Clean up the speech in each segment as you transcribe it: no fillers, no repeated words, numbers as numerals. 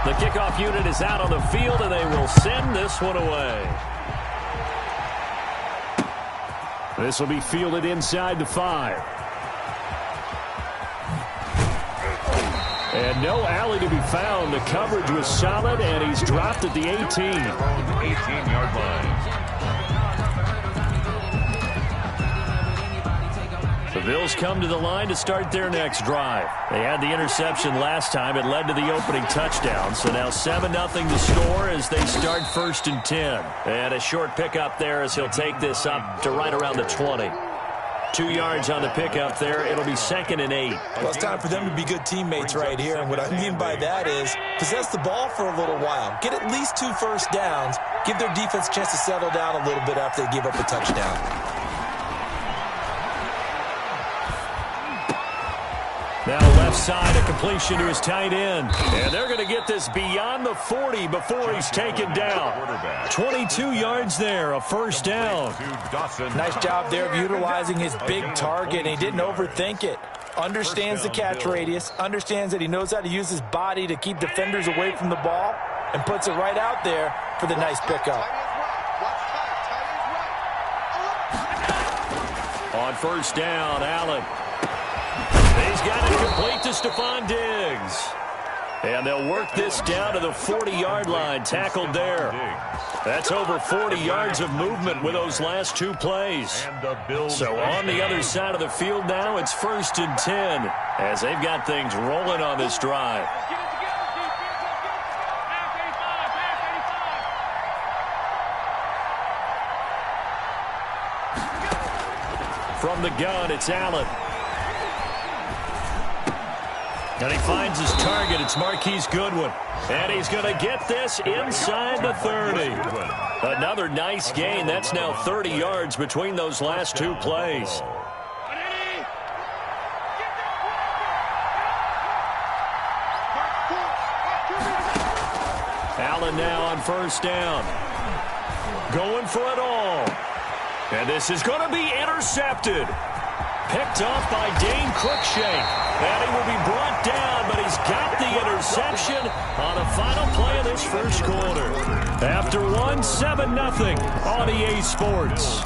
The kickoff unit is out on the field, and they will send this one away. This will be fielded inside the 5. And no alley to be found. The coverage was solid, and he's dropped at the 18. 18-yard line. The Bills come to the line to start their next drive. They had the interception last time. It led to the opening touchdown. So now 7-0 the score as they start 1st and 10. And a short pickup there as he'll take this up to right around the 20. 2 yards on the pickup there. It'll be 2nd and 8. Well, it's time for them to be good teammates right here. And what I mean by that is possess the ball for a little while. Get at least 2 first downs. Give their defense a chance to settle down a little bit after they give up a touchdown. Now left side, a completion to his tight end. And they're going to get this beyond the 40 before he's taken down. 22 yards there, a first down. Nice job there of utilizing his big target. He didn't overthink it. Understands the catch radius. Understands that he knows how to use his body to keep defenders away from the ball. And puts it right out there for the nice pickup. On first down, Allen. He's got it complete to Stephon Diggs. And they'll work this down to the 40-yard line, tackled there. That's over 40 yards of movement with those last 2 plays. So on the other side of the field now, it's 1st and 10 as they've got things rolling on this drive. From the gun, it's Allen. And he finds his target. It's Marquise Goodwin. And he's going to get this inside the 30. Another nice gain. That's now 30 yards between those last 2 plays. Allen now on first down. Going for it all. And this is going to be intercepted. Picked off by Dane Cruikshank. And he will be brought down, but he's got the interception on the final play of this first quarter. After 7-0 on EA Sports.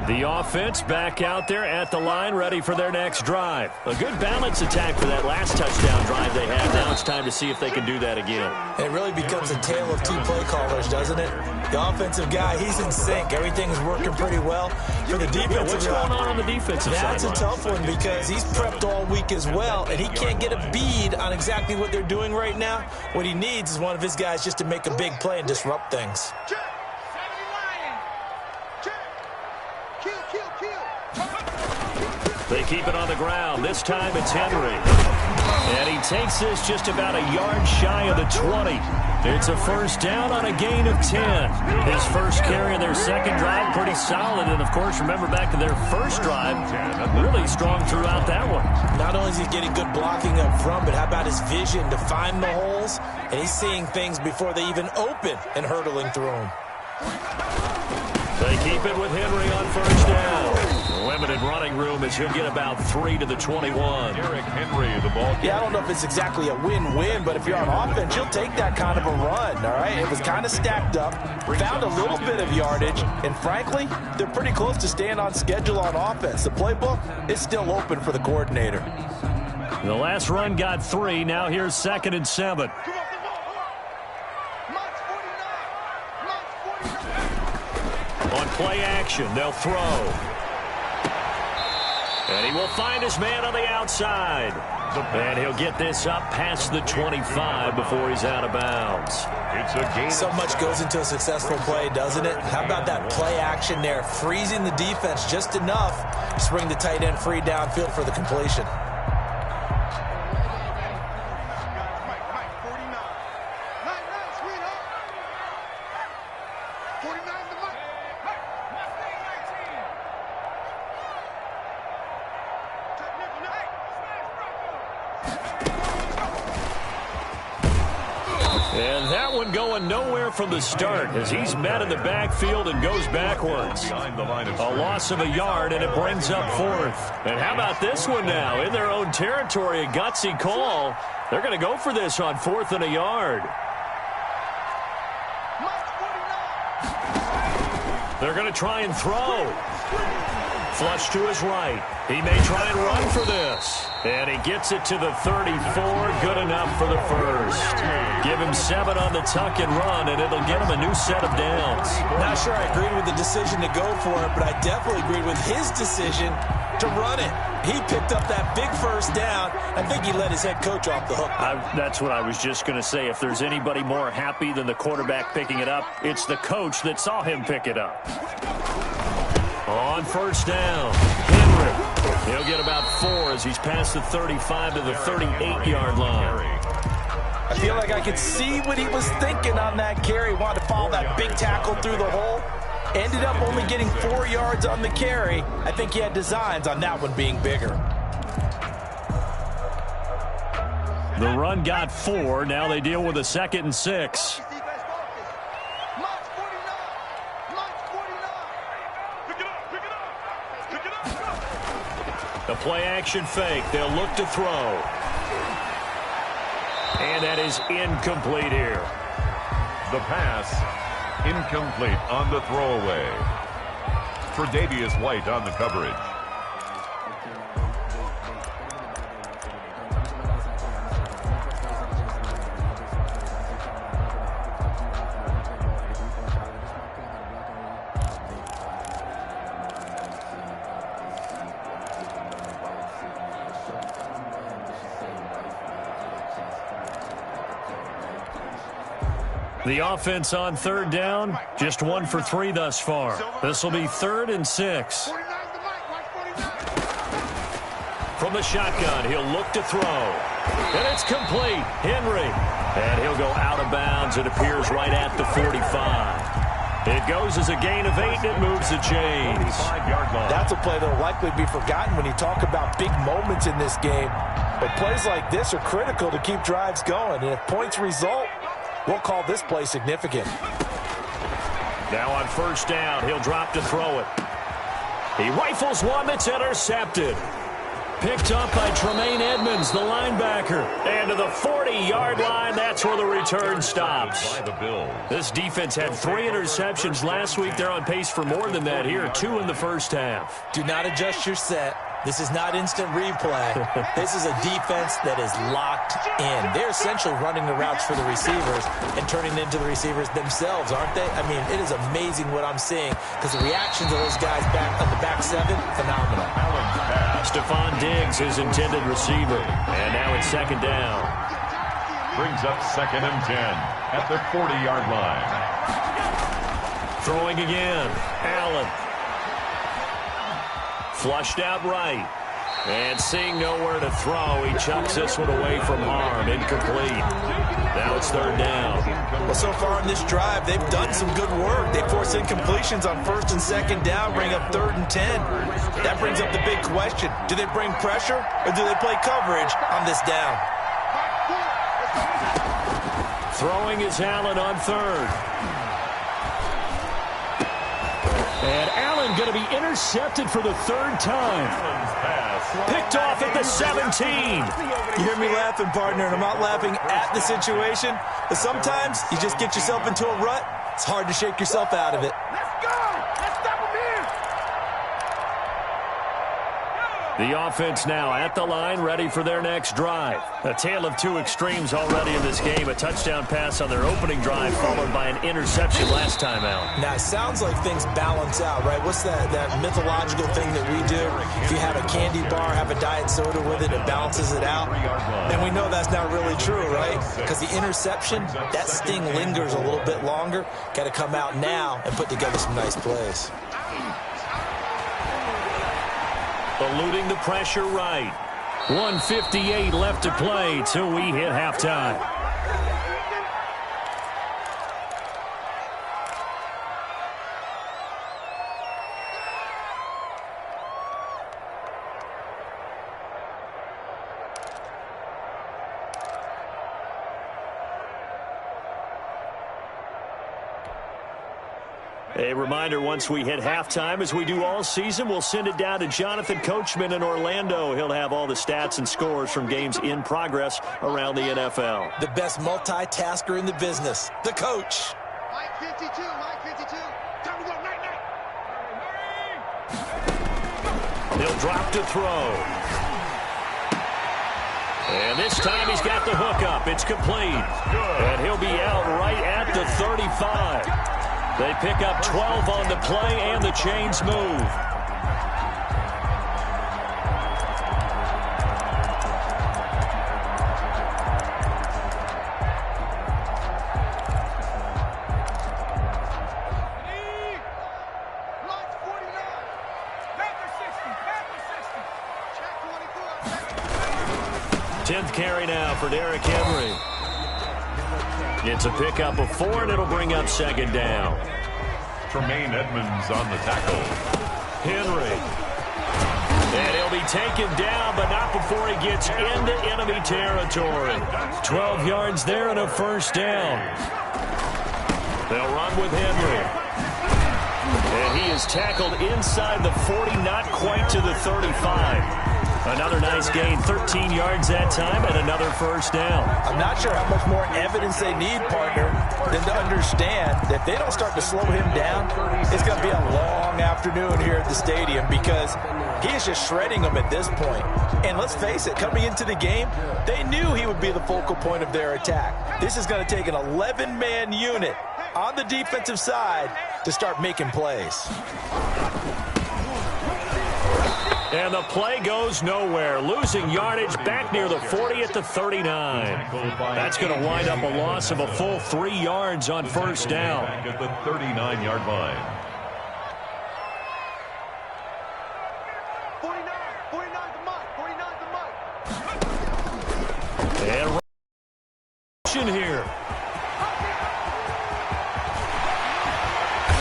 The offense back out there at the line, ready for their next drive. A good balance attack for that last touchdown drive they had. Now it's time to see if they can do that again. It really becomes a tale of 2 play callers, doesn't it? The offensive guy, he's in sync. Everything is working pretty well. For the defensive what's going on the defensive side? That's a tough one because he's prepped all week as well, and he can't get a bead on exactly what they're doing right now. What he needs is one of his guys just to make a big play and disrupt things. They keep it on the ground. This time it's Henry. And he takes this just about a yard shy of the 20. It's a first down on a gain of 10. His first carry of their second drive, pretty solid. And, of course, remember back to their first drive, really strong throughout that one. Not only is he getting good blocking up front, but how about his vision to find the holes? And he's seeing things before they even open and hurtling through them. They keep it with Henry on first down. Limited running room as he'll get about 3 to the 21. Derrick Henry, the ball. Yeah, I don't know if it's exactly a win-win, but if you're on offense, you'll take that kind of a run, all right? It was kind of stacked up, found a little bit of yardage, and frankly, they're pretty close to staying on schedule on offense. The playbook is still open for the coordinator. The last run got 3. Now here's 2nd and 7. On play action, they'll throw. And he will find his man on the outside. And he'll get this up past the 25 before he's out of bounds. It's a game. So much goes into a successful play, doesn't it? How about that play action there? Freezing the defense just enough to bring the tight end free downfield for the completion. one going nowhere from the start as he's met in the backfield and goes backwards. A loss of a yard, and it brings up fourth. And how about this one now? In their own territory, a gutsy call. They're going to go for this on 4th and a yard. They're going to try and throw. Flush to his right. He may try and run for this. And he gets it to the 34. Good enough for the first. Give him 7 on the tuck and run, and it'll get him a new set of downs. Not sure I agreed with the decision to go for it, but I definitely agreed with his decision to run it. He picked up that big first down. I think he let his head coach off the hook. That's what I was just going to say. If there's anybody more happy than the quarterback picking it up, it's the coach that saw him pick it up. On first down, Henry. He'll get about 4 as he's past the 35 to the 38-yard line. I feel like I could see what he was thinking on that carry. Wanted to follow that big tackle through the hole. Ended up only getting 4 yards on the carry. I think he had designs on that one being bigger. The run got 4. Now they deal with a 2nd and 6. The play-action fake. They'll look to throw. And that is incomplete here. The pass, incomplete on the throwaway. Tre'Davious White on the coverage. The offense on 3rd down, just 1 for 3 thus far. This will be 3rd and 6. From the shotgun, he'll look to throw. And it's complete. Henry. And he'll go out of bounds. It appears right at the 45. It goes as a gain of 8, and it moves the chains. That's a play that will likely be forgotten when you talk about big moments in this game. But plays like this are critical to keep drives going. And if points result, we'll call this play significant. Now on first down, he'll drop to throw it. He rifles one that's intercepted. Picked up by Tremaine Edmonds, the linebacker. And to the 40-yard line, that's where the return stops. This defense had 3 interceptions last week. They're on pace for more than that here, 2 in the first half. Do not adjust your set. This is not instant replay. This is a defense that is locked in. They're essentially running the routes for the receivers and turning it into the receivers themselves, aren't they? I mean, it is amazing what I'm seeing because the reactions of those guys back on the back 7, phenomenal. Stephon Diggs, his intended receiver. And now it's 2nd down. Brings up 2nd and 10 at the 40-yard line. Throwing again. Allen. Flushed out right. And seeing nowhere to throw, he chucks this one away from harm. Incomplete. Now it's 3rd down. Well, so far in this drive, they've done some good work. They force incompletions on 1st and 2nd down, bring up 3rd and 10. That brings up the big question. Do they bring pressure or do they play coverage on this down? Throwing is Allen on 3rd. And Allen going to be intercepted for the 3rd time. Picked off at the 17. You hear me laughing, partner, and I'm not laughing at the situation. But sometimes you just get yourself into a rut. It's hard to shake yourself out of it. Let's go! Let's stop him here! The offense now at the line, ready for their next drive. A tale of 2 extremes already in this game. A touchdown pass on their opening drive, followed by an interception last time out. Now, it sounds like things balance out, right? What's that mythological thing that we do? If you have a candy bar, have a diet soda with it, it balances it out. And we know that's not really true, right? Because the interception, that sting lingers a little bit longer. Got to come out now and put together some nice plays. Eluding the pressure right. 1:58 left to play till we hit halftime. A reminder, once we hit halftime, as we do all season, we'll send it down to Jonathan Coachman in Orlando. He'll have all the stats and scores from games in progress around the NFL. The best multitasker in the business, the coach. Mike 52, Mike 52. Time to go, night, night. He'll drop to throw. And this time he's got the hook up. It's complete. And he'll be out right at the 35. They pick up 12 on the play, and the chains move. Launch 49. Panther 60, Panther 60. Check 24. 10th carry now for Derrick Henry. It's a pickup of 4, and it'll bring up second down. Tremaine Edmonds on the tackle. Henry. And he'll be taken down, but not before he gets into enemy territory. 12 yards there and a first down. They'll run with Henry. And he is tackled inside the 40, not quite to the 35. Another nice gain, 13 yards that time, and another first down. I'm not sure how much more evidence they need, partner, than to understand that if they don't start to slow him down, it's going to be a long afternoon here at the stadium because he is just shredding them at this point. And let's face it, coming into the game, they knew he would be the focal point of their attack. This is going to take an 11-man unit on the defensive side to start making plays. And the play goes nowhere. Losing yardage back near the 40 at the 39. That's going to wind up a loss of a full 3 yards on first down. At the 39-yard line. 49, 49 to Mike, 49 to Mike. And here.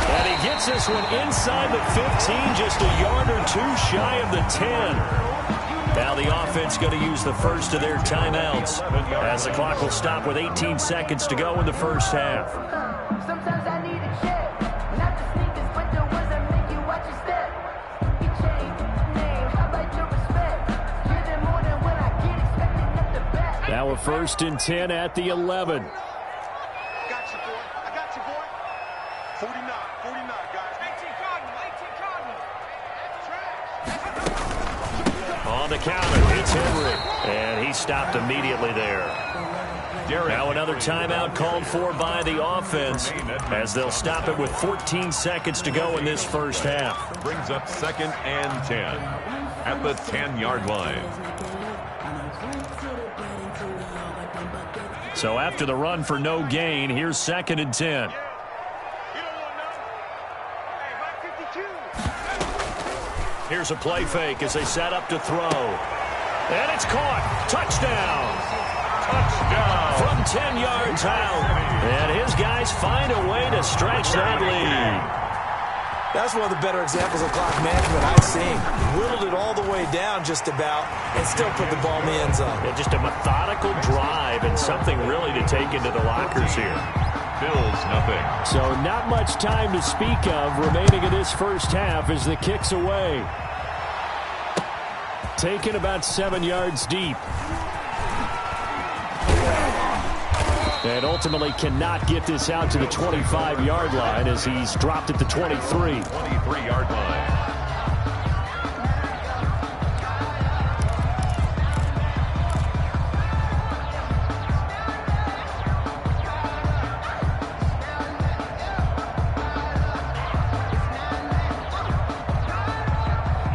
And he gets this one inside the 15, just a yard or two shy of the 10. Now the offense going to use the first of their timeouts as the clock will stop with 18 seconds to go in the first half. Sometimes I need a check, not the sneakers, but the ones that make you watch your step. You change name, how about your respect? You're the more than when I get expecting up the back. Now a 1st and 10 at the 11. Got you, boy. I got you, boy. 49, 49, guys. 18 Cardinal, 18 Cardinal. On the counter, it's Henry. And he stopped immediately there. Now another timeout called for by the offense as they'll stop it with 14 seconds to go in this first half. Brings up 2nd and 10 at the 10-yard line. So after the run for no gain, here's 2nd and 10. You don't want none. Hey, Mike 52. Here's a play fake as they set up to throw. And it's caught. Touchdown. Touchdown. From 10 yards out. And his guys find a way to stretch that lead. That's one of the better examples of clock management I've seen. Whittled it all the way down just about and still put the ball in the end zone. Yeah, just a methodical drive and something really to take into the lockers here. Bills nothing. So not much time to speak of remaining in this first half as the kick's away. Taken about 7 yards deep. And ultimately cannot get this out to the 25-yard line as he's dropped at the 23. 23-yard line.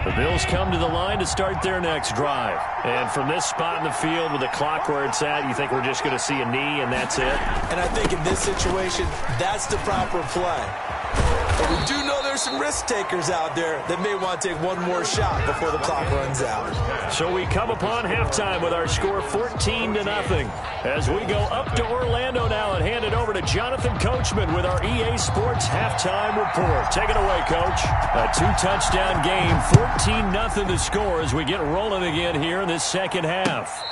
The Bills come to the line to start their next drive. And from this spot in the field with the clock where it's at, you think we're just going to see a knee and that's it? And I think in this situation, that's the proper play. But we do know there's some risk takers out there that may want to take one more shot before the clock runs out. So we come upon halftime with our score 14-0 as we go up to Orlando now and hand it over to Jonathan Coachman with our EA Sports halftime report. Take it away, Coach. A 2-touchdown game, 14-0 the score as we get rolling again here in this second half.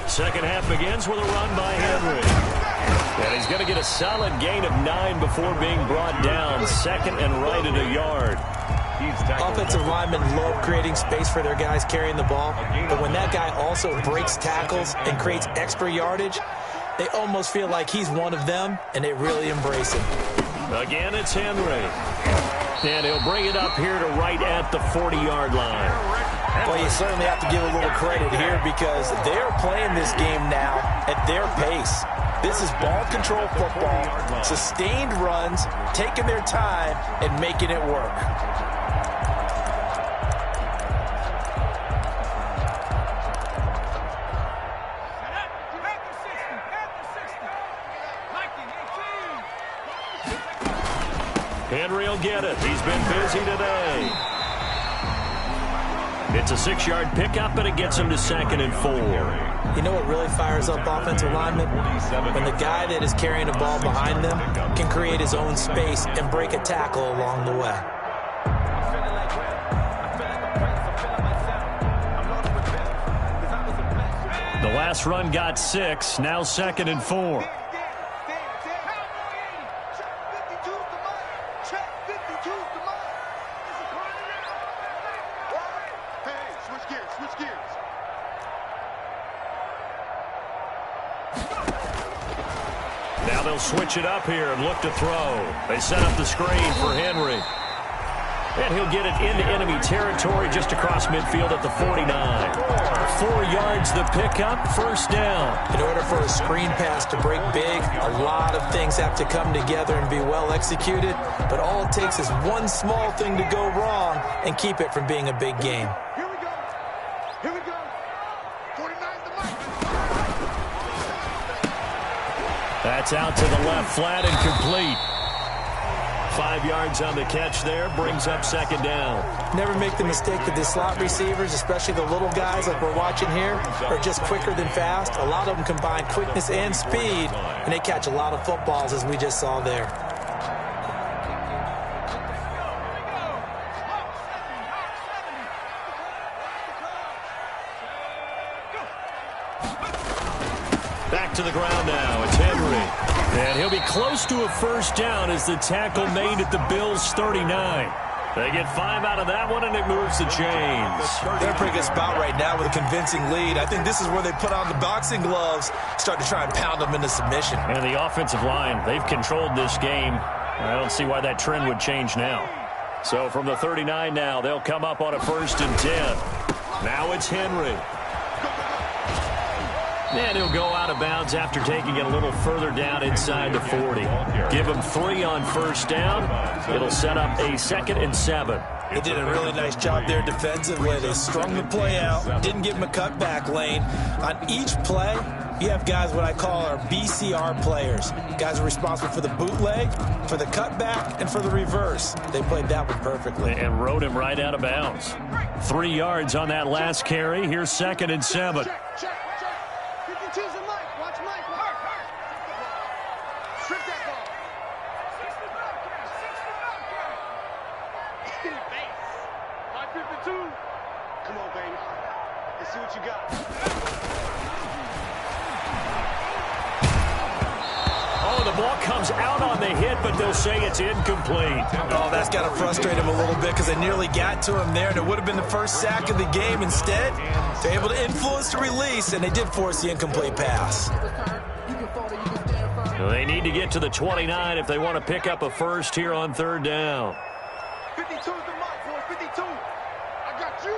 Second half begins with a run by Henry. And he's going to get a solid gain of 9 before being brought down. Second and right at a yard. Offensive linemen love creating space for their guys carrying the ball, but when that guy also breaks tackles and creates extra yardage, they almost feel like he's one of them, and they really embrace him. Again, it's Henry. And he'll bring it up here to right at the 40-yard line. Well, you certainly have to give a little credit here because they're playing this game now at their pace. This is ball control football, sustained runs, taking their time, and making it work. Henry will get it. He's been busy today. It's a 6-yard pickup, and it gets him to 2nd and 4. You know what really fires up offensive linemen? When the guy that is carrying the ball behind them can create his own space and break a tackle along the way. The last run got 6. Now 2nd and 4. Now they'll switch it up here and look to throw. They set up the screen for Henry. And he'll get it into enemy territory just across midfield at the 49. 4 yards the pickup, first down. In order for a screen pass to break big, a lot of things have to come together and be well executed. But all it takes is one small thing to go wrong and keep it from being a big game. Here we go. Here we go. 49's the mic. That's out to the left, flat and complete. 5 yards on the catch there, brings up 2nd down. Never make the mistake that the slot receivers, especially the little guys like we're watching here, are just quicker than fast. A lot of them combine quickness and speed, and they catch a lot of footballs, as we just saw there. Back to the ground now. It's Henry. And he'll be close to a first down as the tackle made at the Bills' 39. They get 5 out of that one, and it moves the chains. They're in a pretty good spot right now with a convincing lead. I think this is where they put on the boxing gloves, start to try and pound them into submission. And the offensive line, they've controlled this game. I don't see why that trend would change now. So from the 39 now, they'll come up on a 1st and 10. Now it's Henry. And he'll go out of bounds after taking it a little further down inside the 40. Give him 3 on first down. It'll set up a 2nd and 7. They did a really nice job there defensively. They strung the play out, didn't give him a cutback lane. On each play, you have guys what I call our BCR players. Guys are responsible for the bootleg, for the cutback, and for the reverse. They played that one perfectly. And rode him right out of bounds. 3 yards on that last carry. Here's 2nd and 7. Check. 52's a Mike. Watch Mike. Strip that ball. 552. Come on, baby. Let's see what you got. Oh, the ball comes out on the hit, but they'll say it's incomplete. Oh, that's got to frustrate him a little bit because they nearly got to him there, and it would have been the first sack of the game. Instead, they're able to influence the release, and they did force the incomplete pass. They need to get to the 29 if they want to pick up a first here on 3rd down. 52's the mark, boy. 52. I got you.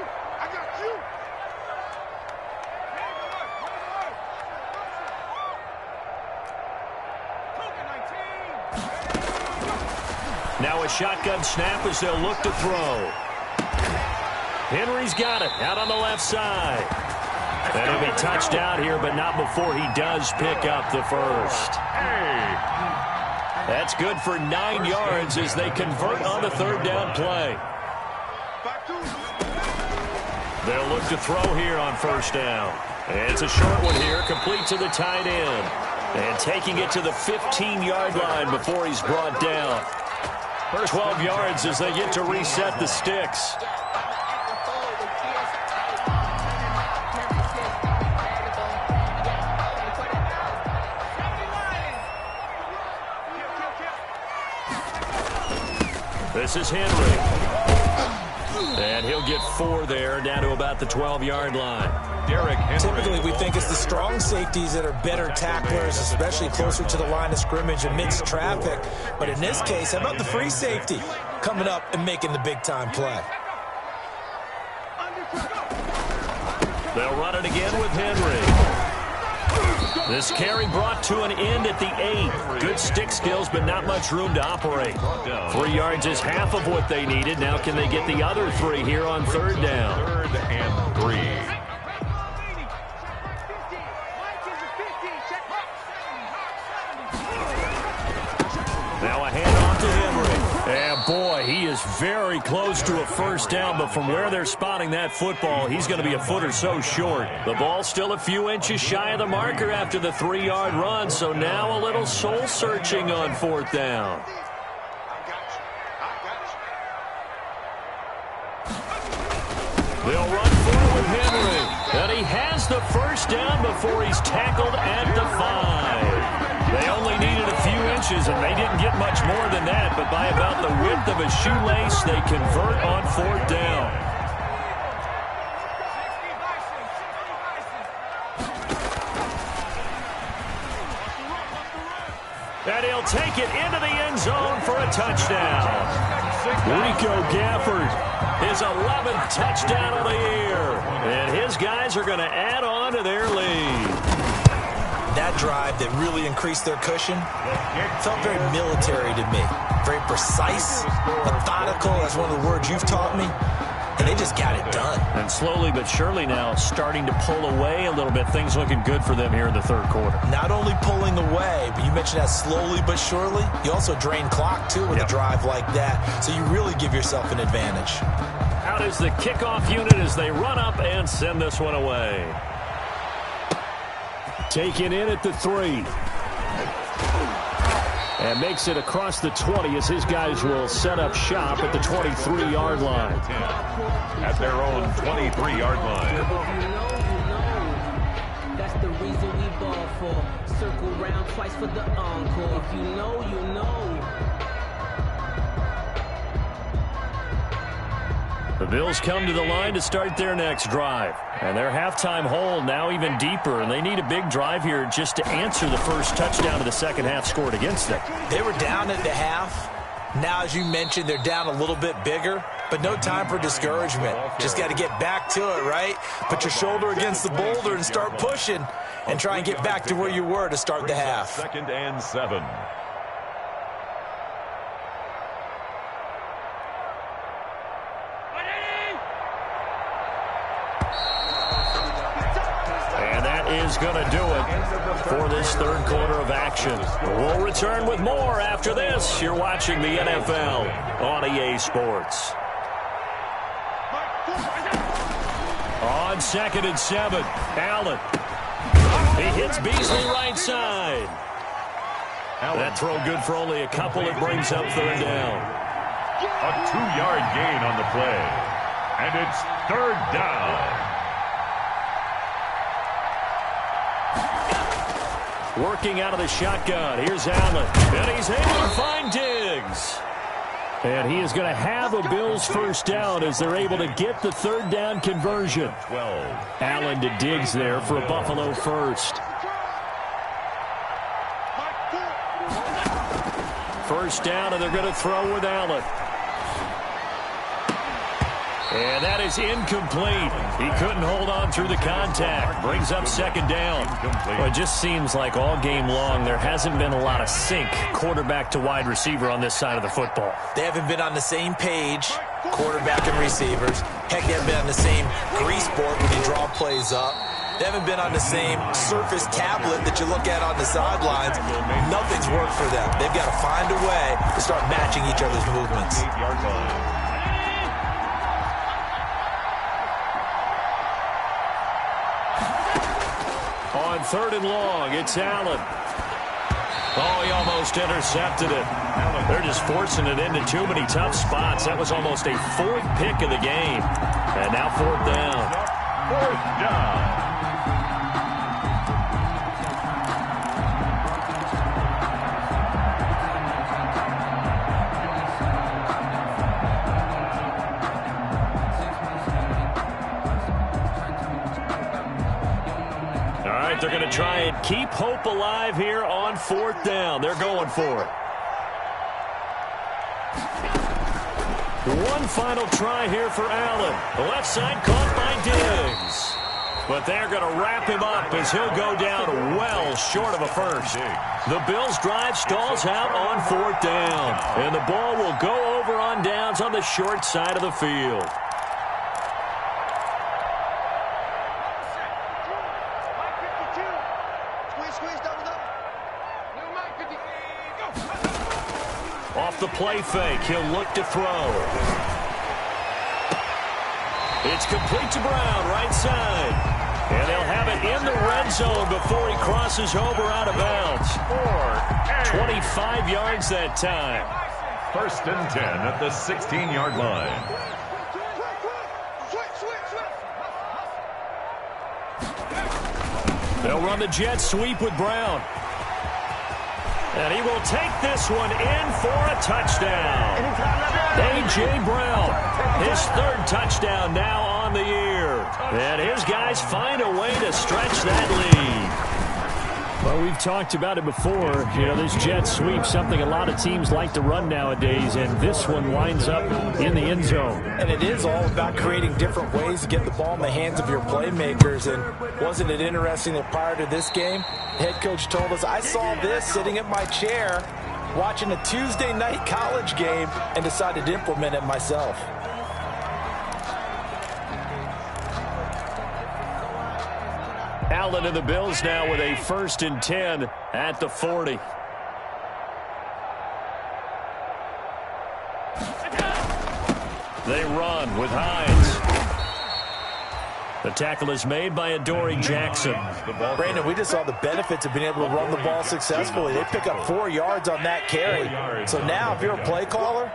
Now a shotgun snap as they'll look to throw. Henry's got it out on the left side. And he'll be touched out here, but not before he does pick up the first. That's good for 9 yards as they convert on the 3rd down play. They'll look to throw here on 1st down. And it's a short one here, complete to the tight end. And taking it to the 15-yard line before he's brought down. 12 yards as they get to reset the sticks. This is Henry. And he'll get 4 there, down to about the 12-yard line. Derrick Henry. Typically, we think it's the strong safeties that are better tacklers, especially closer to the line of scrimmage amidst traffic. But in this case, how about the free safety coming up and making the big-time play? They'll run it again with Henry. This carry brought to an end at the 8. Good stick skills, but not much room to operate. 3 yards is half of what they needed. Now can they get the other 3 here on 3rd down? 3rd and 3. Now a handoff to Henry. And boy, he is very close to a first down, but from where they're spotting that football, he's going to be a foot or so short. The ball's still a few inches shy of the marker after the 3-yard run, so now a little soul-searching on 4th down. They'll run forward with Henry, and he has the first down before he's tackled at the 5. They only needed a few inches, and they didn't get much more than that, but by about the width of a shoelace, they convert on 4th down. And he'll take it into the end zone for a touchdown. Rico Gafford, his 11th touchdown of the year. And his guys are going to add on to their lead. That drive that really increased their cushion felt very military to me. Very precise, methodical. That's one of the words you've taught me. And they just got it done. And slowly but surely now starting to pull away a little bit. Things looking good for them here in the 3rd quarter. Not only pulling away, but you mentioned that slowly but surely. You also drain clock, too, with a drive like that. So you really give yourself an advantage. Out is the kickoff unit as they run up and send this one away. Taken in at the 3. And makes it across the 20 as his guys will set up shop at the 23-yard line. At their own 23-yard line. That's the reason we ball for. Circle round twice for the encore. If you know, you know. The Bills come to the line to start their next drive. And their halftime hole now even deeper, and they need a big drive here just to answer the first touchdown of the second half scored against them. They were down at the half. Now, as you mentioned, they're down a little bit bigger, but no time for discouragement. Just got to get back to it, right? Put your shoulder against the boulder and start pushing and try and get back to where you were to start the half. 2nd and 7. Is going to do it for this 3rd quarter of action. We'll return with more after this. You're watching the NFL on EA Sports. On 2nd and 7, Allen. He hits Beasley right side. That throw good for only a couple. It brings up 3rd down. A 2-yard gain on the play. And it's 3rd down. Working out of the shotgun. Here's Allen. And he's able to find Diggs. And he is going to have a Bills first down as they're able to get the 3rd down conversion. 12. Allen to Diggs there for a Buffalo first. First down, and they're going to throw with Allen. And that is incomplete. He couldn't hold on through the contact. Brings up 2nd down. Well, it just seems like all game long there hasn't been a lot of sync quarterback to wide receiver on this side of the football. They haven't been on the same page, quarterback and receivers. Heck, they haven't been on the same grease board when you draw plays up. They haven't been on the same surface tablet that you look at on the sidelines. Nothing's worked for them. They've got to find a way to start matching each other's movements. 8-yard line. On 3rd and long, it's Allen. Oh, he almost intercepted it. They're just forcing it into too many tough spots. That was almost a 4th pick of the game. And now 4th down. 4th down. they're going to try and keep hope alive here on 4th down. They're going for it. One final try here for Allen. The left side caught by Diggs. But they're going to wrap him up as he'll go down well short of a first. The Bills' drive stalls out on 4th down. And the ball will go over on downs on the short side of the field. Off the play fake, he'll look to throw. It's complete to Brown, right side. And they'll have it in the red zone before he crosses over out of bounds. 25 yards that time. 1st and 10 at the 16-yard line. They'll run the jet sweep with Brown. And he will take this one in for a touchdown. A.J. Brown, his 3rd touchdown now on the year. And his guys find a way to stretch that lead. Well, we've talked about it before. You know, this jet sweep, something a lot of teams like to run nowadays, and this one winds up in the end zone. And it is all about creating different ways to get the ball in the hands of your playmakers. And wasn't it interesting that prior to this game, head coach told us, I saw this sitting at my chair watching a Tuesday night college game and decided to implement it myself. Allen and the Bills now with a 1st and 10 at the 40. They run with Hines. The tackle is made by Adoree Jackson. Brandon, we just saw the benefits of being able to run the ball successfully. They pick up 4 yards on that carry. So now if you're a play caller,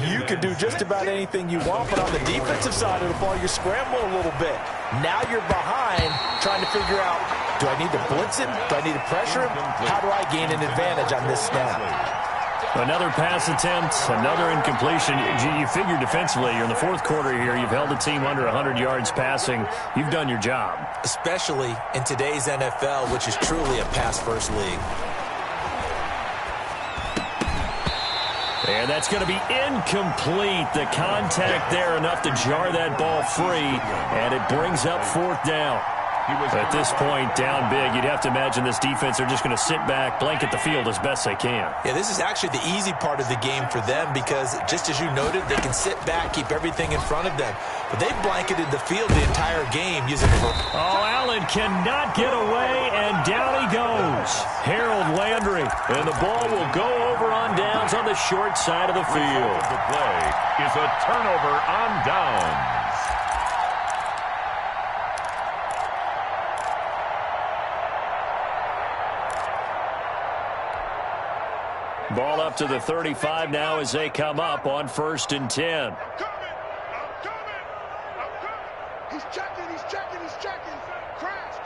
you can do just about anything you want. But on the defensive side of the ball, you're scrambling a little bit. Now you're behind trying to figure out, do I need to blitz him? Do I need to pressure him? How do I gain an advantage on this snap? Another pass attempt, another incompletion. You figure defensively, you're in the 4th quarter here. You've held the team under 100 yards passing. You've done your job. Especially in today's NFL, which is truly a pass-first league. And that's going to be incomplete. The contact there enough to jar that ball free, and it brings up 4th down. At this point, down big, you'd have to imagine this defense are just going to sit back, blanket the field as best they can. Yeah, this is actually the easy part of the game for them because, just as you noted, they can sit back, keep everything in front of them. But they blanketed the field the entire game using it. Oh, Allen cannot get away, and down he goes. Harold Landry, and the ball will go over on downs on the short side of the field. The play is a turnover on downs. Ball up to the 35 now as they come up on 1st and 10. I'm coming. He's checking. Crash.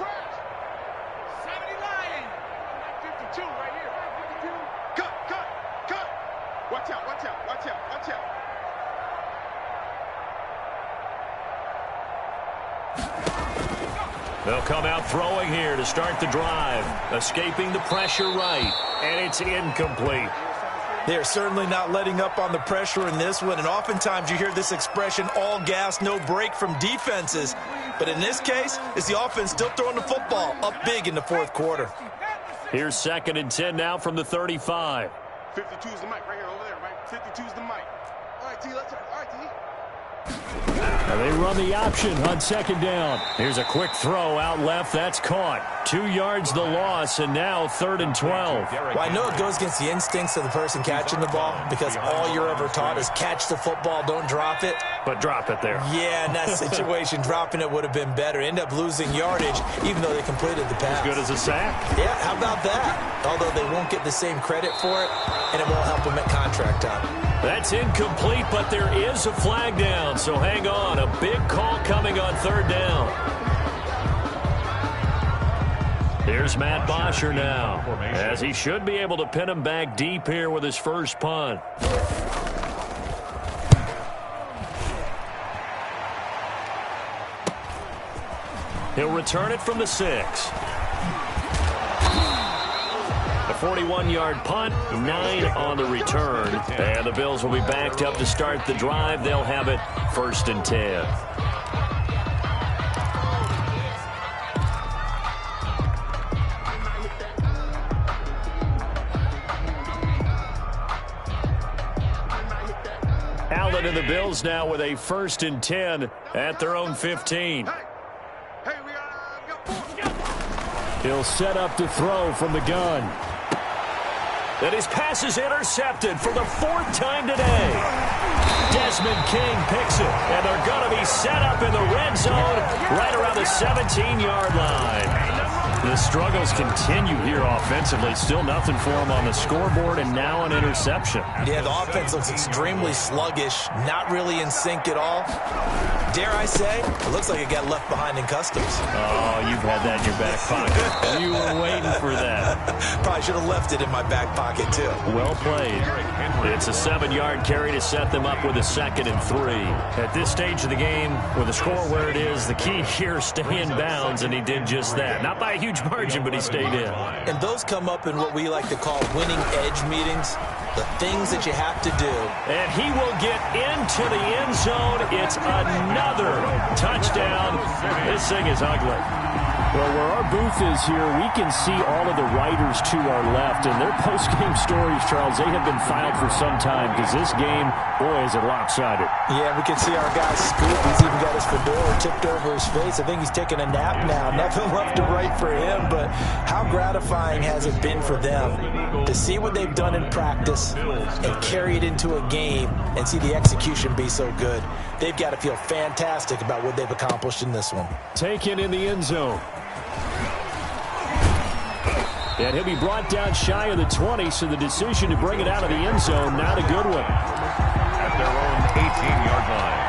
70 Lion. 52 right here. 52. Cut. Watch out. They'll come out throwing here to start the drive. Escaping the pressure right. And it's incomplete. They're certainly not letting up on the pressure in this one. And oftentimes you hear this expression, all gas, no break from defenses. But in this case, it's the offense still throwing the football up big in the 4th quarter. Here's 2nd and 10 now from the 35. 52 is the mic right here over there, right? 52 is the mic. All right, T, let's go. All right, T. And they run the option on 2nd down. Here's a quick throw out left. That's caught. 2 yards the loss, and now 3rd and 12. Well, I know it goes against the instincts of the person catching the ball because all you're ever taught is catch the football, don't drop it. But drop it there. Yeah, in that situation, dropping it would have been better. End up losing yardage, even though they completed the pass. As good as a sack. Yeah, how about that? Although they won't get the same credit for it, and it won't help them at contract time. That's incomplete, but there is a flag down, so hang on. A big call coming on 3rd down. Here's Matt Bosher now, as he should be able to pin him back deep here with his first punt. He'll return it from the 6. 41-yard punt, 9 on the return. And the Bills will be backed up to start the drive. They'll have it 1st and 10. Allen and the Bills now with a 1st and 10 at their own 15. He'll set up to throw from the gun. And his pass is intercepted for the 4th time today. Desmond King picks it, and they're going to be set up in the red zone right around the 17-yard line. The struggles continue here offensively. Still nothing for them on the scoreboard, and now an interception. Yeah, the offense looks extremely sluggish, not really in sync at all. Dare I say, it looks like it got left behind in customs. Oh, you've had that in your back pocket. You were waiting for that. Probably should have left it in my back pocket, too. Well played. It's a 7-yard carry to set them up with a 2nd and 3. At this stage of the game, with the score where it is, the key here, stay in bounds, and he did just that. Not by a huge margin, but he stayed in. And those come up in what we like to call winning edge meetings, the things that you have to do. And he will get into the end zone. It's another touchdown. This thing is ugly. Well, where our booth is here, we can see all of the writers to our left, and their post-game stories, Charles, they have been filed for some time because this game, boy, is it lopsided. Yeah, we can see our guy Scoop. He's even got his fedora tipped over his face. I think he's taking a nap now. Nothing left to write for him, but how gratifying has it been for them to see what they've done in practice and carry it into a game and see the execution be so good. They've got to feel fantastic about what they've accomplished in this one. Taken in the end zone. And he'll be brought down shy of the 20, so the decision to bring it out of the end zone, not a good one. At their own 18-yard line.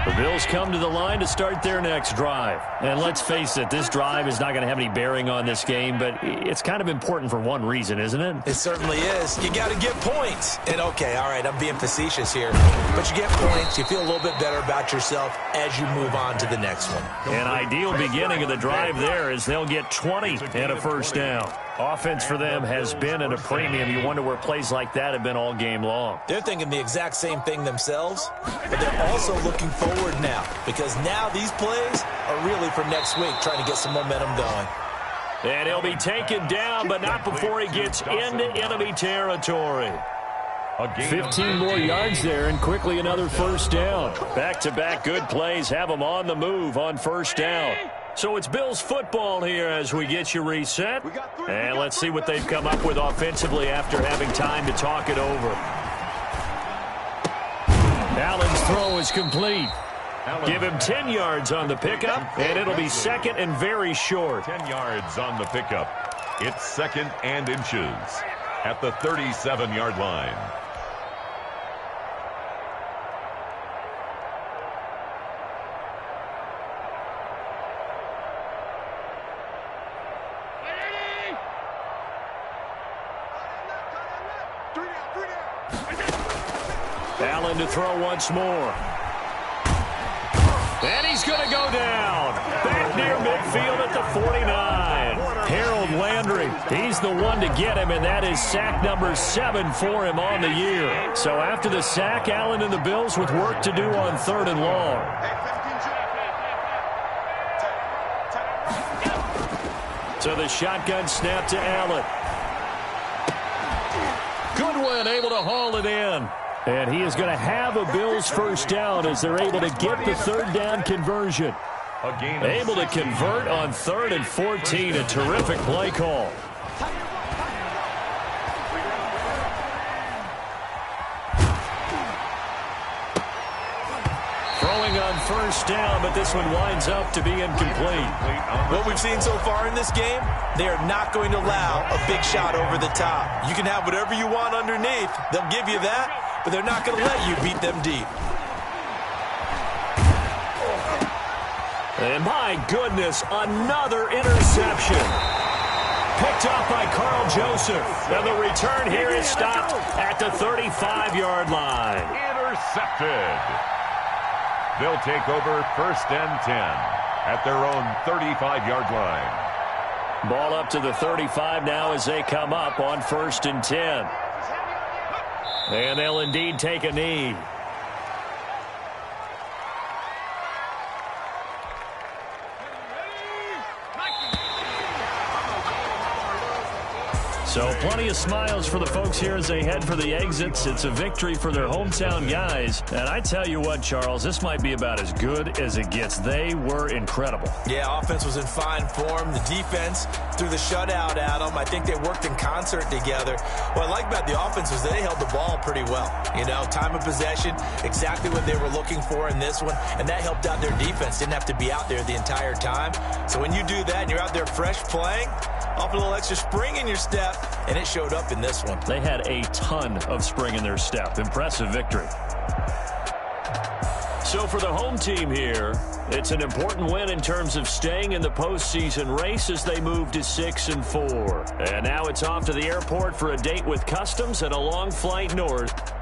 The Bills come to the line to start their next drive. And let's face it, this drive is not going to have any bearing on this game, but it's kind of important for one reason, isn't it? It certainly is. You got to get points. And okay, all right, I'm being facetious here, but you get points, you feel a little bit better about yourself as you move on to the next one. An ideal beginning of the drive there is they'll get 20 and a 1st down. Offense for them has been at a premium. You wonder where plays like that have been all game long. They're thinking the exact same thing themselves, but they're also looking forward now because now these plays are really for next week, trying to get some momentum going. And he'll be taken down, but not before he gets into enemy territory. 15 more yards there, and quickly another 1st down. Back-to-back good plays have them on the move on 1st down. So it's Bills football here as we get you reset. And let's see what they've come up with offensively after having time to talk it over. Allen's throw is complete. Give him 10 yards on the pickup, and it'll be 2nd and very short. 10 yards on the pickup. It's 2nd and inches at the 37-yard line. Allen to throw once more. And he's going to go down. Back near midfield at the 49. Harold Landry, he's the one to get him, and that is sack number 7 for him on the year. So after the sack, Allen and the Bills with work to do on 3rd and long. So the shotgun snap to Allen. Goodwin able to haul it in. And he is going to have a Bills 1st down as they're able to get the 3rd down conversion. Able to convert on 3rd and 14. A terrific play call. Throwing on 1st down, but this one winds up to be incomplete. What we've seen so far in this game, they are not going to allow a big shot over the top. You can have whatever you want underneath. They'll give you that, but they're not going to let you beat them deep. And my goodness, another interception. Picked off by Carl Joseph. And the return here is stopped at the 35-yard line. Intercepted. They'll take over 1st and 10. at their own 35-yard line. Ball up to the 35 now as they come up on 1st and 10. And they'll indeed take a knee. So plenty of smiles for the folks here as they head for the exits. It's a victory for their hometown guys. And I tell you what, Charles, this might be about as good as it gets. They were incredible. Yeah, offense was in fine form. The defense threw the shutout at them. I think they worked in concert together. What I like about the offense was they held the ball pretty well. You know, time of possession, exactly what they were looking for in this one. And that helped out their defense. Didn't have to be out there the entire time. So when you do that and you're out there fresh playing, offer a little extra spring in your step, and it showed up in this one. They had a ton of spring in their step. Impressive victory. So for the home team here, it's an important win in terms of staying in the postseason race as they move to 6-4. And now it's off to the airport for a date with Customs and a long flight north